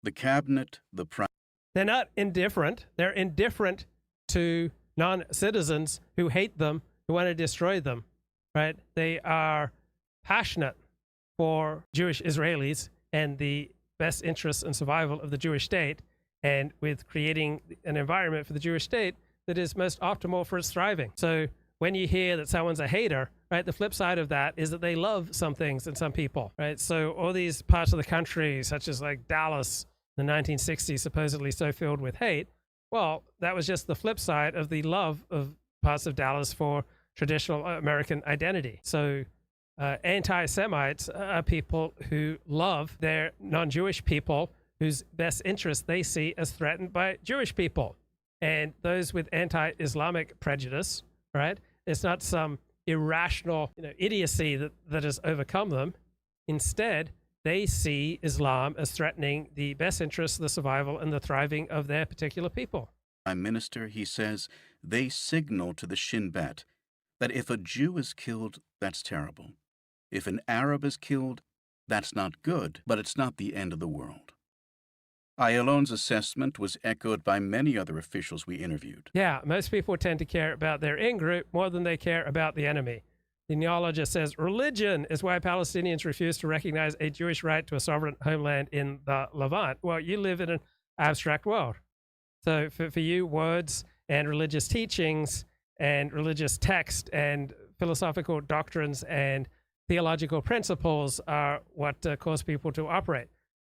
The cabinet, the prime. They're not indifferent. They're indifferent to non-citizens who hate them, who want to destroy them, right? They are passionate for Jewish Israelis and the best interests and survival of the Jewish state, and with creating an environment for the Jewish state that is most optimal for its thriving. So when you hear that someone's a hater, right, the flip side of that is that they love some things and some people, right? So all these parts of the country, such as like Dallas in the 1960s, supposedly so filled with hate, well, that was just the flip side of the love of parts of Dallas for traditional American identity. So anti-Semites are people who love their non-Jewish people whose best interest they see as threatened by Jewish people. And those with anti-Islamic prejudice, right? It's not some irrational, idiocy that has overcome them. Instead, they see Islam as threatening the best interests, the survival, and the thriving of their particular people. Prime Minister, he says, they signal to the Shin Bet that if a Jew is killed, that's terrible. If an Arab is killed, that's not good, but it's not the end of the world. Ayalon's assessment was echoed by many other officials we interviewed. Yeah, most people tend to care about their in-group more than they care about the enemy. The neologist says, religion is why Palestinians refuse to recognize a Jewish right to a sovereign homeland in the Levant. Well, you live in an abstract world. So for you, words and religious teachings and religious text and philosophical doctrines and theological principles are what cause people to operate.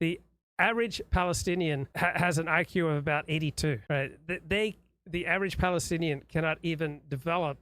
The average Palestinian has an IQ of about 82. Right? The average Palestinian cannot even develop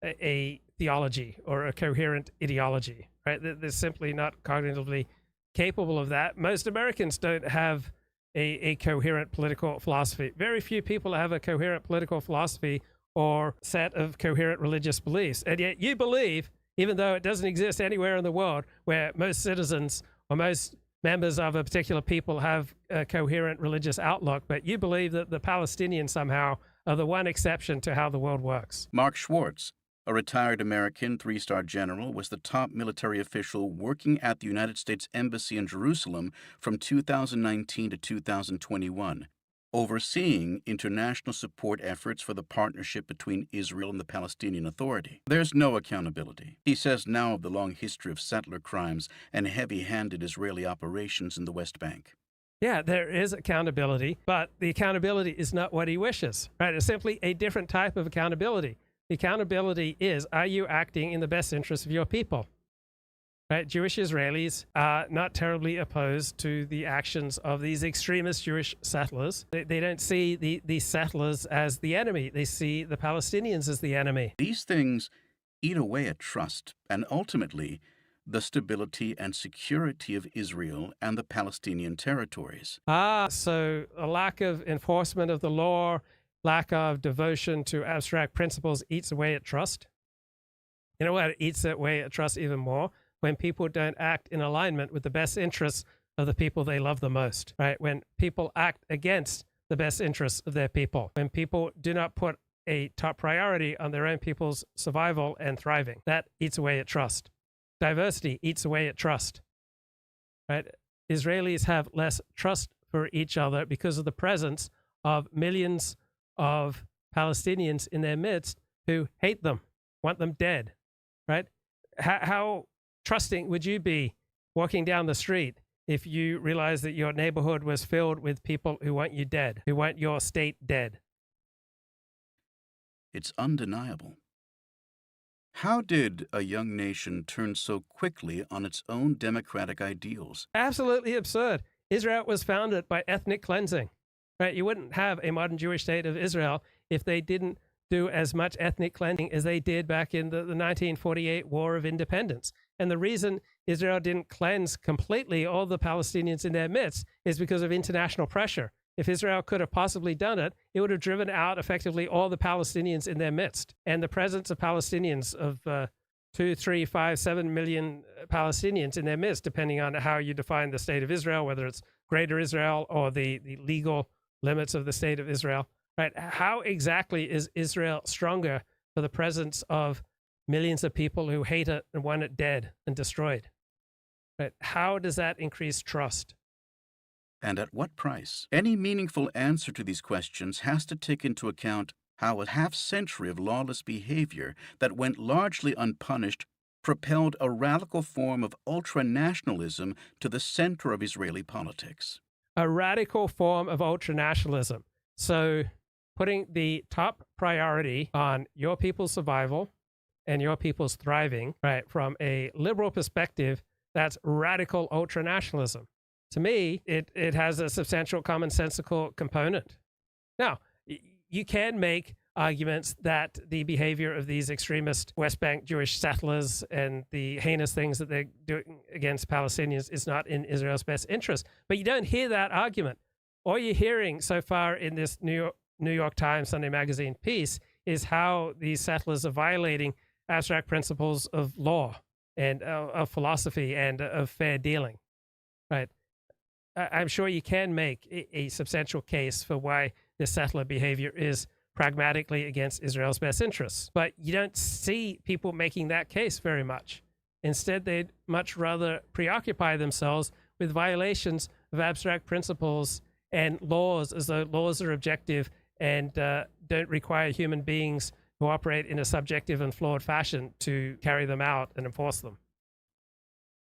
a theology or a coherent ideology. Right? They're simply not cognitively capable of that. Most Americans don't have a coherent political philosophy. Very few people have a coherent political philosophy or set of coherent religious beliefs. And yet you believe, even though it doesn't exist anywhere in the world where most citizens or most members of a particular people have a coherent religious outlook, but you believe that the Palestinians somehow are the one exception to how the world works. Mark Schwartz, a retired American three-star general, was the top military official working at the United States Embassy in Jerusalem from 2019 to 2021, overseeing international support efforts for the partnership between Israel and the Palestinian Authority. There's no accountability. He says now of the long history of settler crimes and heavy-handed Israeli operations in the West Bank. Yeah, there is accountability, but the accountability is not what he wishes, right? It's simply a different type of accountability. The accountability is, are you acting in the best interest of your people? Right? Jewish Israelis are not terribly opposed to the actions of these extremist Jewish settlers. They don't see these settlers as the enemy. They see the Palestinians as the enemy. These things eat away at trust and ultimately the stability and security of Israel and the Palestinian territories. So a lack of enforcement of the law, lack of devotion to abstract principles eats away at trust. You know what? It eats away at trust even more when people don't act in alignment with the best interests of the people they love the most, right? When people act against the best interests of their people, when people do not put a top priority on their own people's survival and thriving, that eats away at trust. Diversity eats away at trust, right? Israelis have less trust for each other because of the presence of millions of Palestinians in their midst who hate them, want them dead, right? How trusting would you be walking down the street if you realized that your neighborhood was filled with people who want you dead, who want your state dead? It's undeniable. How did a young nation turn so quickly on its own democratic ideals? Absolutely absurd. Israel was founded by ethnic cleansing, right? You wouldn't have a modern Jewish state of Israel if they didn't do as much ethnic cleansing as they did back in the 1948 War of Independence. And the reason Israel didn't cleanse completely all the Palestinians in their midst is because of international pressure. If Israel could have possibly done it, it would have driven out effectively all the Palestinians in their midst. And the presence of Palestinians of 2, 3, 5, 7 million Palestinians in their midst, depending on how you define the state of Israel, whether it's Greater Israel or the legal limits of the state of Israel, right? How exactly is Israel stronger for the presence of millions of people who hate it and want it dead and destroyed? Right? How does that increase trust? and at what price? Any meaningful answer to these questions has to take into account how a half-century of lawless behavior that went largely unpunished propelled a radical form of ultranationalism to the center of Israeli politics. A radical form of ultranationalism. So putting the top priority on your people's survival and your people's thriving, right, from a liberal perspective, that's radical ultranationalism. To me, it has a substantial commonsensical component. Now, you can make arguments that the behavior of these extremist West Bank Jewish settlers and the heinous things that they're doing against Palestinians is not in Israel's best interest. But you don't hear that argument. All you're hearing so far in this New York Times Sunday Magazine piece is how these settlers are violating abstract principles of law and of philosophy and of fair dealing, right? I'm sure you can make a substantial case for why this settler behavior is pragmatically against Israel's best interests. But you don't see people making that case very much. Instead, they'd much rather preoccupy themselves with violations of abstract principles and laws, as though laws are objective and don't require human beings who operate in a subjective and flawed fashion to carry them out and enforce them.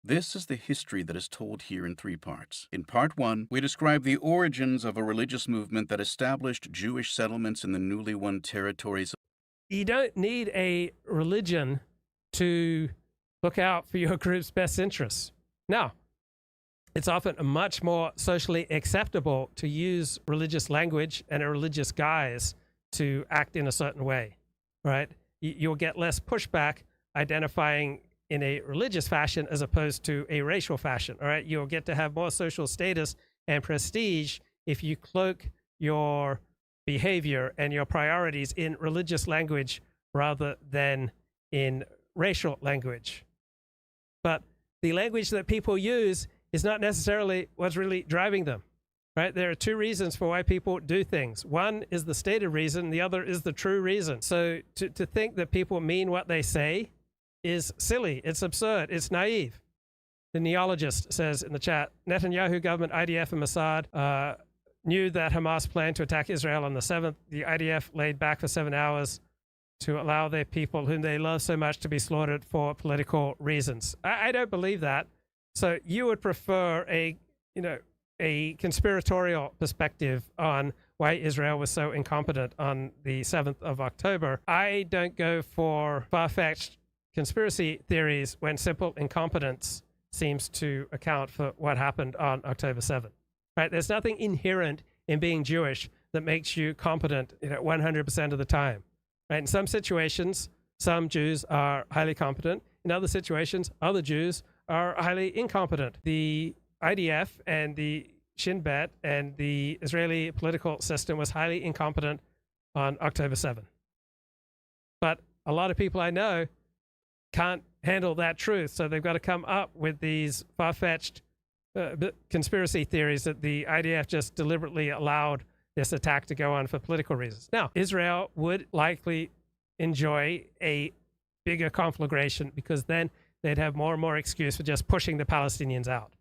This is the history that is told here in 3 parts. In part 1, we describe the origins of a religious movement that established Jewish settlements in the newly won territories. You don't need a religion to look out for your group's best interests. Now, it's often much more socially acceptable to use religious language and a religious guise to act in a certain way, right? You'll get less pushback identifying in a religious fashion as opposed to a racial fashion, all right? You'll get to have more social status and prestige if you cloak your behavior and your priorities in religious language rather than in racial language. But the language that people use is not necessarily what's really driving them, right? There are 2 reasons for why people do things. One is the stated reason, the other is the true reason. So to think that people mean what they say is silly, it's absurd, it's naive. The neologist says in the chat, Netanyahu government, IDF and Mossad knew that Hamas planned to attack Israel on the 7th. The IDF laid back for 7 hours to allow their people whom they love so much to be slaughtered for political reasons. I don't believe that. So you would prefer a conspiratorial perspective on why Israel was so incompetent on the 7th of October. I don't go for far-fetched conspiracy theories when simple incompetence seems to account for what happened on October 7th. Right? There's nothing inherent in being Jewish that makes you competent 100% of the time. Right? In some situations, some Jews are highly competent. In other situations, other Jews are highly incompetent. The IDF and the Shin Bet and the Israeli political system was highly incompetent on October 7th. But a lot of people I know can't handle that truth, so they've got to come up with these far-fetched conspiracy theories that the IDF just deliberately allowed this attack to go on for political reasons. Now, Israel would likely enjoy a bigger conflagration because then they'd have more and more excuse for just pushing the Palestinians out.